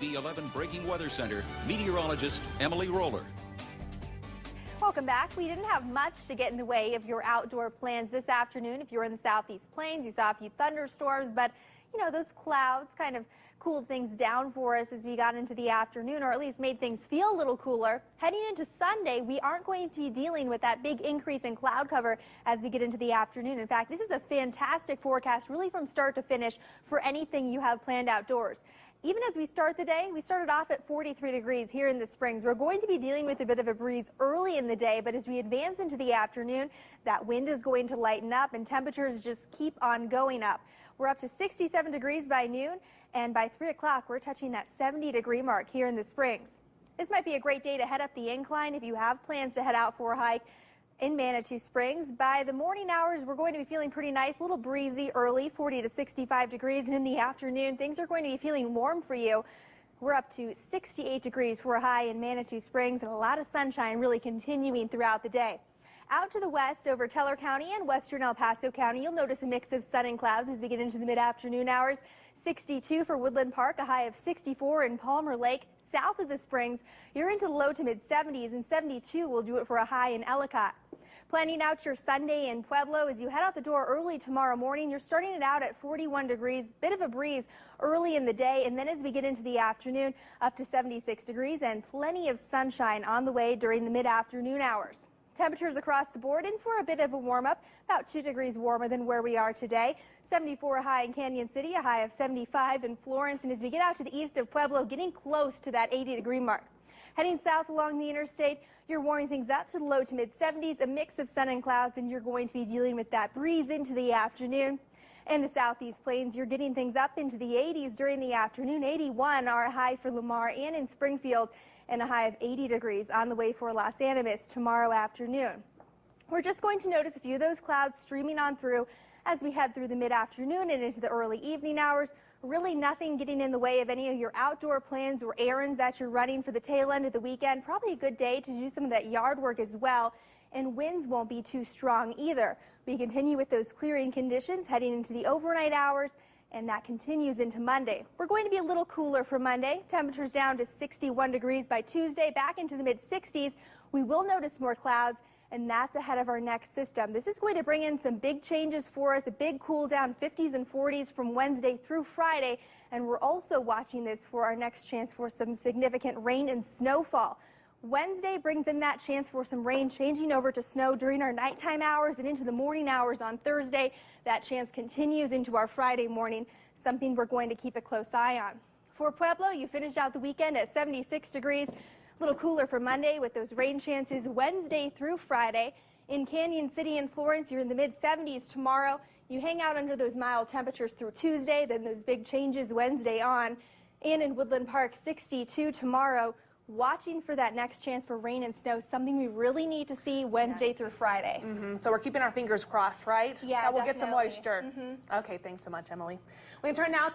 The 11 Breaking Weather Center meteorologist Emily Roehler. Welcome back. We didn't have much to get in the way of your outdoor plans this afternoon. If you were in the southeast plains, you saw a few thunderstorms, but you know, those clouds kind of cooled things down for us as we got into the afternoon, or at least made things feel a little cooler. Heading into Sunday, we aren't going to be dealing with that big increase in cloud cover as we get into the afternoon. In fact, this is a fantastic forecast, really from start to finish, for anything you have planned outdoors. Even as we start the day, we started off at 43 degrees here in the Springs. We're going to be dealing with a bit of a breeze early in the day, but as we advance into the afternoon, that wind is going to lighten up and temperatures just keep on going up. We're up to 67 degrees by noon, and by 3 o'clock, we're touching that 70-degree mark here in the Springs. This might be a great day to head up the incline if you have plans to head out for a hike in Manitou Springs. By the morning hours, we're going to be feeling pretty nice, a little breezy early, 40 to 65 degrees, and in the afternoon, things are going to be feeling warm for you. We're up to 68 degrees for a high in Manitou Springs, and a lot of sunshine really continuing throughout the day. Out to the west over Teller County and western El Paso County, you'll notice a mix of sun and clouds as we get into the mid-afternoon hours. 62 for Woodland Park, a high of 64 in Palmer Lake. South of the Springs, you're into low to mid-70s, and 72 will do it for a high in Ellicott. Planning out your Sunday in Pueblo as you head out the door early tomorrow morning. You're starting it out at 41 degrees, bit of a breeze early in the day, and then as we get into the afternoon, up to 76 degrees and plenty of sunshine on the way during the mid-afternoon hours. Temperatures across the board in for a bit of a warm-up, about 2 degrees warmer than where we are today. 74 a high in Canyon City, a high of 75 in Florence, and as we get out to the east of Pueblo, getting close to that 80-degree mark. Heading south along the interstate, you're warming things up to the low to mid-70s, a mix of sun and clouds, and you're going to be dealing with that breeze into the afternoon. In the southeast plains, you're getting things up into the 80s during the afternoon. 81 are a high for Lamar and in Springfield, and a high of 80 degrees on the way for Los Animas tomorrow afternoon. We're just going to notice a few of those clouds streaming on through as we head through the mid-afternoon and into the early evening hours. Really nothing getting in the way of any of your outdoor plans or errands that you're running for the tail end of the weekend. Probably a good day to do some of that yard work as well, and winds won't be too strong either. We continue with those clearing conditions heading into the overnight hours, and that continues into Monday. We're going to be a little cooler for Monday. Temperatures down to 61 degrees by Tuesday, back into the mid-60s. We will notice more clouds, and that's ahead of our next system. This is going to bring in some big changes for us, a big cool down, 50s and 40s from Wednesday through Friday, and we're also watching this for our next chance for some significant rain and snowfall. Wednesday brings in that chance for some rain, changing over to snow during our nighttime hours and into the morning hours on Thursday. That chance continues into our Friday morning, something we're going to keep a close eye on. For Pueblo, you finish out the weekend at 76 degrees. A little cooler for Monday with those rain chances Wednesday through Friday. In Canyon City and Florence, you're in the mid-70s tomorrow. You hang out under those mild temperatures through Tuesday, then those big changes Wednesday on. And in Woodland Park, 62 tomorrow. Watching for that next chance for rain and snow, something we really need to see Wednesday through Friday. So we're keeping our fingers crossed, right? Yeah, that we'll definitely. get some moisture. Okay, thanks so much, Emily. We can turn now to